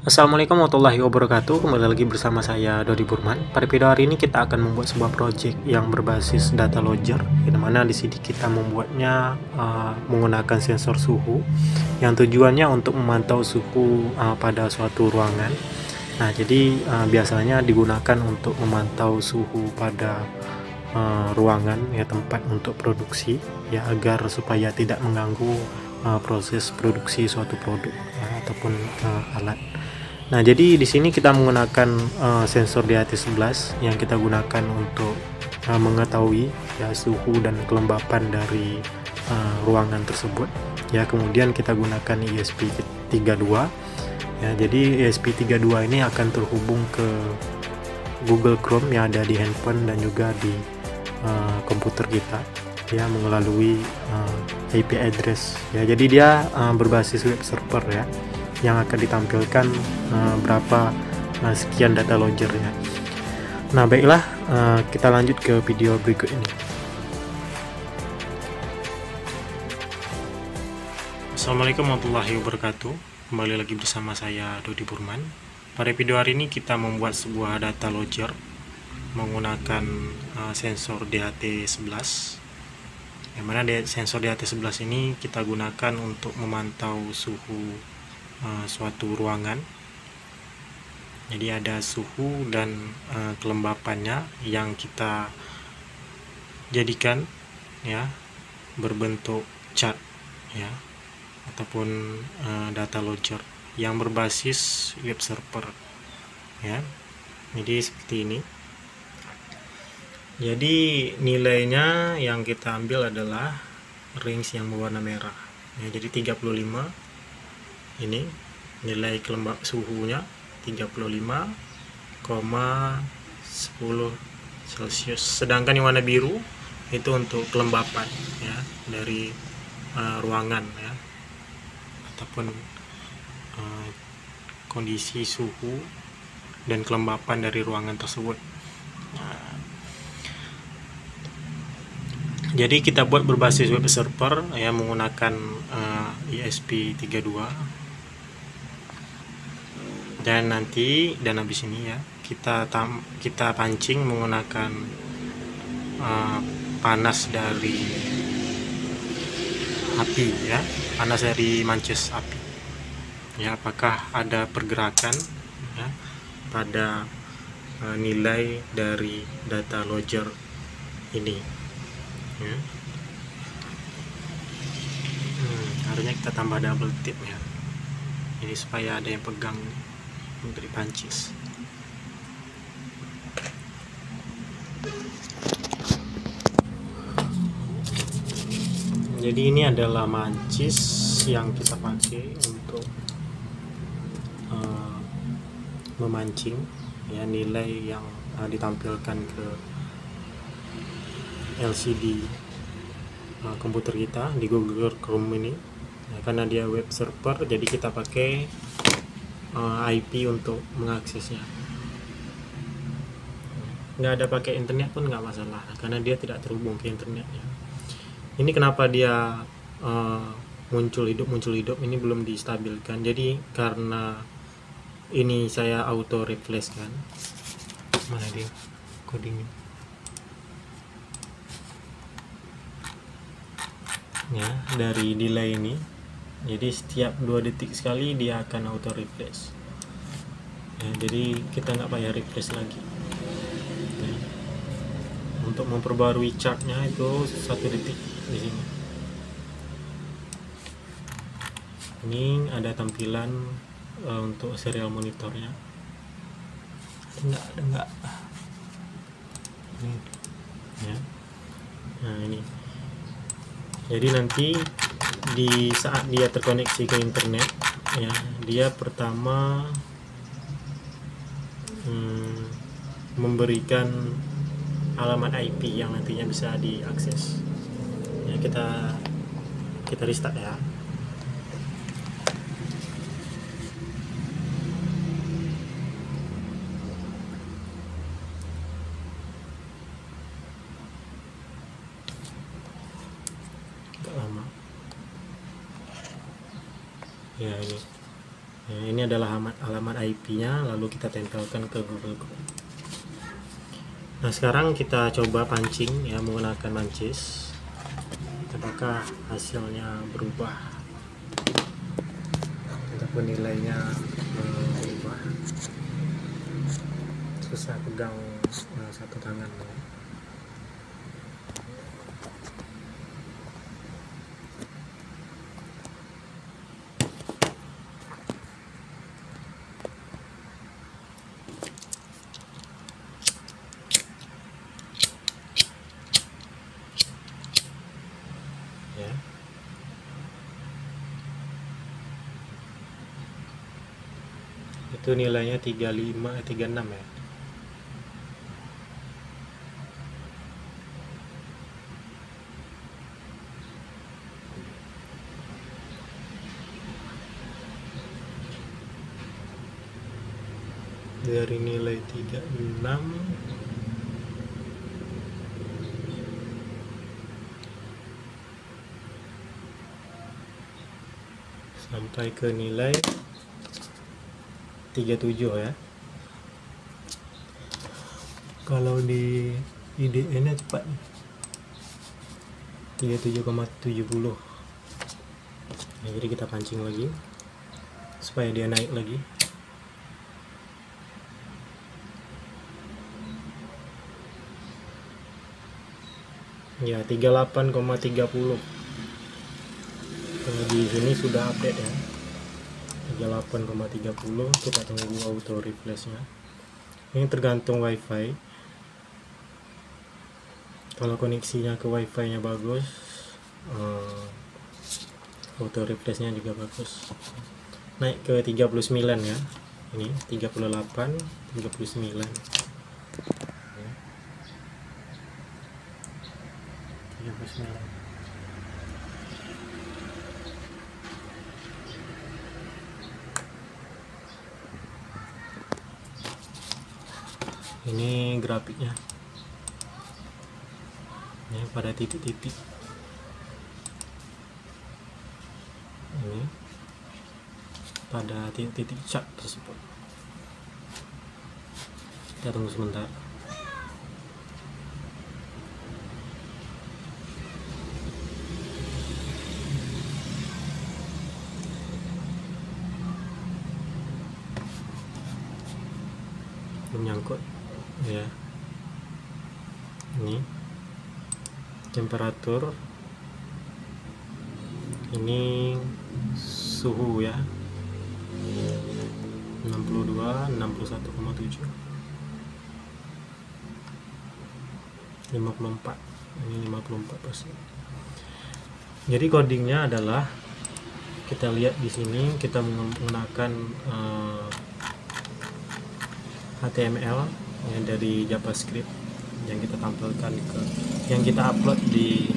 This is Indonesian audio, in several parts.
Assalamualaikum warahmatullahi wabarakatuh. Kembali lagi bersama saya Dodi Burman. Pada video hari ini kita akan membuat sebuah project yang berbasis data logger, di mana di sini kita membuatnya menggunakan sensor suhu yang tujuannya untuk memantau suhu pada suatu ruangan. Nah, jadi biasanya digunakan untuk memantau suhu pada ruangan ya, tempat untuk produksi ya, agar supaya tidak mengganggu proses produksi suatu produk ya, ataupun alat. Nah, jadi di sini kita menggunakan sensor DHT11 yang kita gunakan untuk mengetahui ya suhu dan kelembapan dari ruangan tersebut. Ya, kemudian kita gunakan ESP32. Ya, jadi ESP32 ini akan terhubung ke Google Chrome yang ada di handphone dan juga di komputer kita ya, melalui IP address ya. Jadi dia berbasis web server ya, yang akan ditampilkan berapa sekian data logger ya. Nah, baiklah, kita lanjut ke video berikut ini. Assalamualaikum warahmatullahi wabarakatuh. Kembali lagi bersama saya Dodi Burman. Pada video hari ini kita membuat sebuah data logger menggunakan sensor DHT11, yang mana sensor DHT11 ini kita gunakan untuk memantau suhu suatu ruangan. Jadi ada suhu dan kelembapannya yang kita jadikan ya berbentuk chart ya, ataupun data logger yang berbasis web server ya. Jadi seperti ini. Jadi nilainya yang kita ambil adalah range yang berwarna merah ya, jadi 35. Ini nilai kelembab suhunya 35,10 Celcius. Sedangkan yang warna biru itu untuk kelembapan ya dari ruangan ya, ataupun kondisi suhu dan kelembapan dari ruangan tersebut. Nah, jadi kita buat berbasis web server ya, menggunakan ESP32. Dan habis ini ya kita pancing menggunakan panas dari api ya, panas dari mances api ya, apakah ada pergerakan ya pada nilai dari data logger ini ya. Harusnya kita tambah double tip ya, ini supaya ada yang pegang untuk dipancis. Jadi ini adalah mancis yang kita pakai untuk memancing ya nilai yang ditampilkan ke LCD komputer kita di Google Chrome ini ya, karena dia web server, jadi kita pakai IP untuk mengaksesnya. Nggak ada pakai internet pun nggak masalah, karena dia tidak terhubung ke internetnya. Ini kenapa dia muncul hidup ini belum distabilkan. Jadi karena ini saya auto refresh kan, mana dia codingnya ya, dari delay ini. Jadi setiap 2 detik sekali dia akan auto refresh ya, jadi kita nggak payah refresh lagi ya. Untuk memperbarui chartnya itu 1 detik di sini. Ini ada tampilan untuk serial monitornya, enggak ini ya. Nah, ini jadi nanti di saat dia terkoneksi ke internet ya, dia pertama memberikan alamat IP yang nantinya bisa diakses ya. Kita restart ya. Agak lama ya, ini ya, Nah, ini adalah alamat IP-nya, lalu kita tempelkan ke Google Chrome. Nah, sekarang kita coba pancing ya menggunakan mancis. Apakah hasilnya berubah ataupun nilainya berubah. Susah pegang satu tangan ya. Ya. Itu nilainya 36 ya. Dari nilai 36 sampai ke nilai 37 ya. Kalau di IDN nya cepat 37,70. Nah, jadi kita pancing lagi supaya dia naik lagi. Ya, 38,30. Di sini sudah update ya. 38,30. Kita tunggu auto refresh-nya. Ini tergantung wifi. Kalau koneksinya ke wifi nya bagus, auto refresh-nya juga bagus. Naik ke 39 ya. Ini 38, 39. Ya. 39. Ini grafiknya ya, pada titik-titik ini pada titik-titik chart tersebut. Kita tunggu sebentar. Menyangkut ya. Ini temperatur, ini suhu ya, 62, 61,7, 54. Ini 54%. Jadi codingnya adalah kita lihat di sini, kita menggunakan HTML ya, dari JavaScript yang kita tampilkan yang kita upload di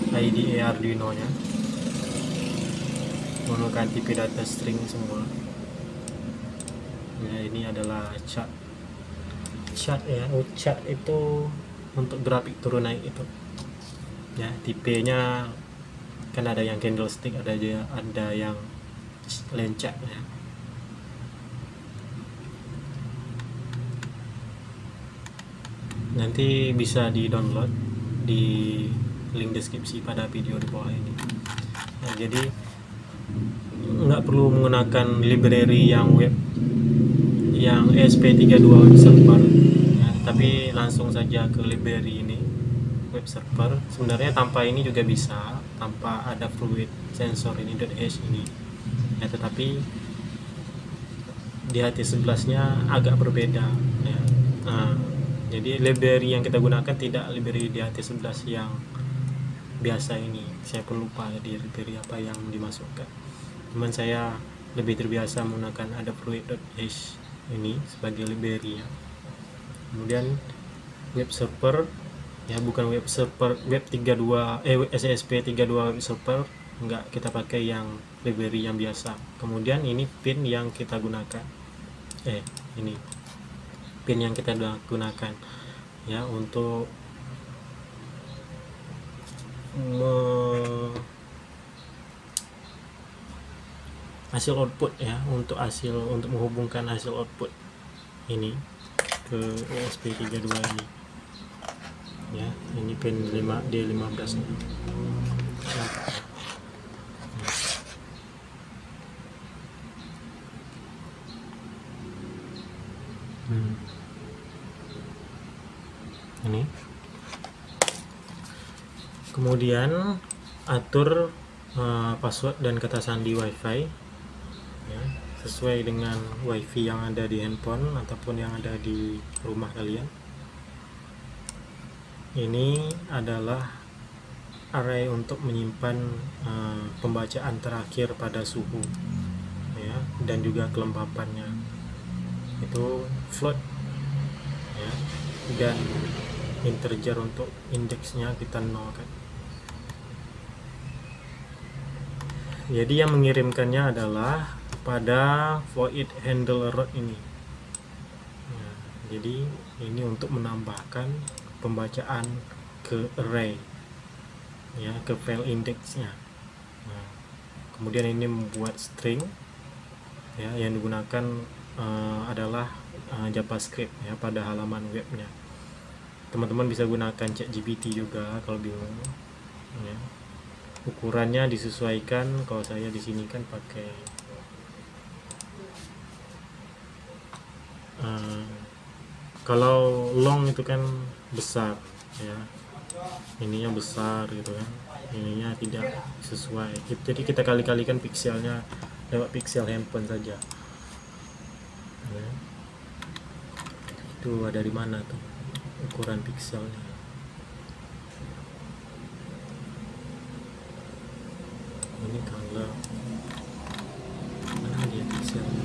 IDE Arduino nya, menggunakan tipe data string semua ya. Ini adalah chart ya. Chart itu untuk grafik turun naik itu ya. Tipenya kan ada yang candlestick, ada yang lencak ya. Nanti bisa di download di link deskripsi pada video di bawah ini. Nah, jadi nggak perlu menggunakan library yang web yang ESP32 web server ya, tapi langsung saja ke library ini web server. Sebenarnya tanpa ini juga bisa, tanpa ada fluid sensor ini .h ini ya, tetapi di HT11 nya agak berbeda ya. Jadi library yang kita gunakan tidak library di HT11 yang biasa ini. Saya pun lupa di library apa yang dimasukkan. Cuman saya lebih terbiasa menggunakan Adafruit.h ini sebagai library ya. Kemudian web server ya, bukan web server web 32 SSP32 web server, enggak, kita pakai yang library yang biasa. Kemudian ini pin yang kita gunakan. Ini pin yang kita gunakan ya untuk hasil output ya, untuk menghubungkan hasil output ini ke ESP32 ini ya. Ini pin 5D15 ini. Ini kemudian atur password dan kata sandi WiFi ya, sesuai dengan WiFi yang ada di handphone ataupun yang ada di rumah kalian. Ini adalah array untuk menyimpan pembacaan terakhir pada suhu ya, dan juga kelembapannya itu float ya, dan integer untuk indeksnya kita 0 kan. Jadi yang mengirimkannya adalah pada void handle route ini ya, jadi ini untuk menambahkan pembacaan ke array ya, ke file indeksnya. Nah, kemudian ini membuat string ya, yang digunakan adalah JavaScript ya pada halaman webnya. Teman-teman bisa gunakan ChatGPT juga kalau bingung ya. Ukurannya disesuaikan, kalau saya di sini kan pakai kalau long itu kan besar ya, ininya besar gitu kan, ininya tidak sesuai. Jadi kita kali-kalikan pikselnya lewat piksel handphone saja ya. Itu dari mana tuh ukuran pikselnya? Ini kalau mana dia pikselnya?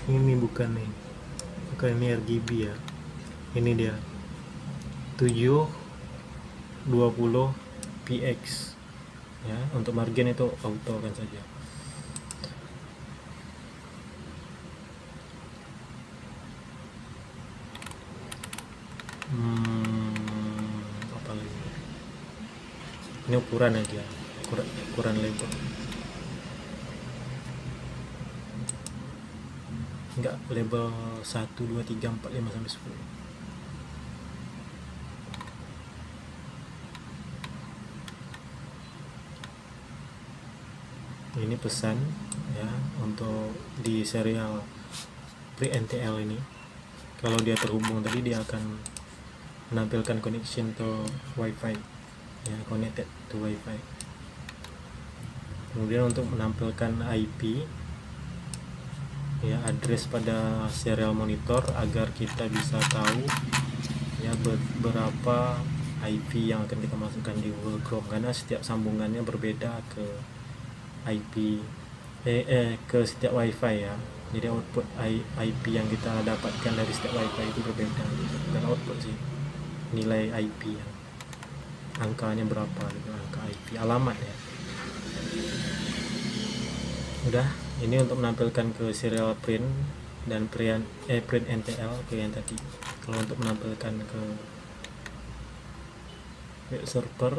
Ini bukan ini RGB ya, ini dia 720 px ya. Untuk margin itu auto kan saja. Apa lagi ini ukuran aja, ukuran label enggak, label 1 2 3 4 5 sampai 10. Ini pesan ya, untuk di serial pre-NTL ini, kalau dia terhubung tadi dia akan menampilkan connection to WiFi ya, connected to WiFi. Kemudian untuk menampilkan IP ya, address pada serial monitor agar kita bisa tahu ya berapa IP yang akan kita masukkan di Google Chrome, karena setiap sambungannya berbeda ke IP ke setiap WiFi ya. Jadi output IP yang kita dapatkan dari setiap WiFi itu berbeda, dan output sih nilai IP yang angkanya berapa gitu, angka IP alamat ya. Udah, ini untuk menampilkan ke serial print dan print NTL ke yang tadi. Kalau untuk menampilkan ke web server,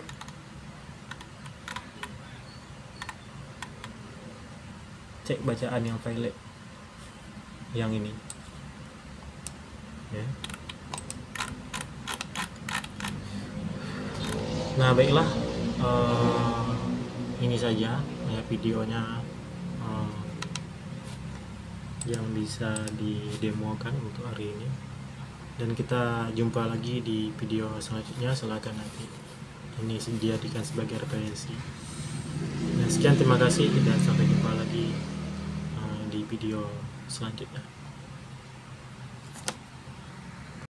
cek bacaan yang valid yang ini ya. Nah baiklah, ini saja ya videonya yang bisa didemokan untuk hari ini, dan kita jumpa lagi di video selanjutnya. Silakan nanti ini dijadikan sebagai referensi. Nah, sekian, terima kasih dan sampai jumpa lagi di video selanjutnya.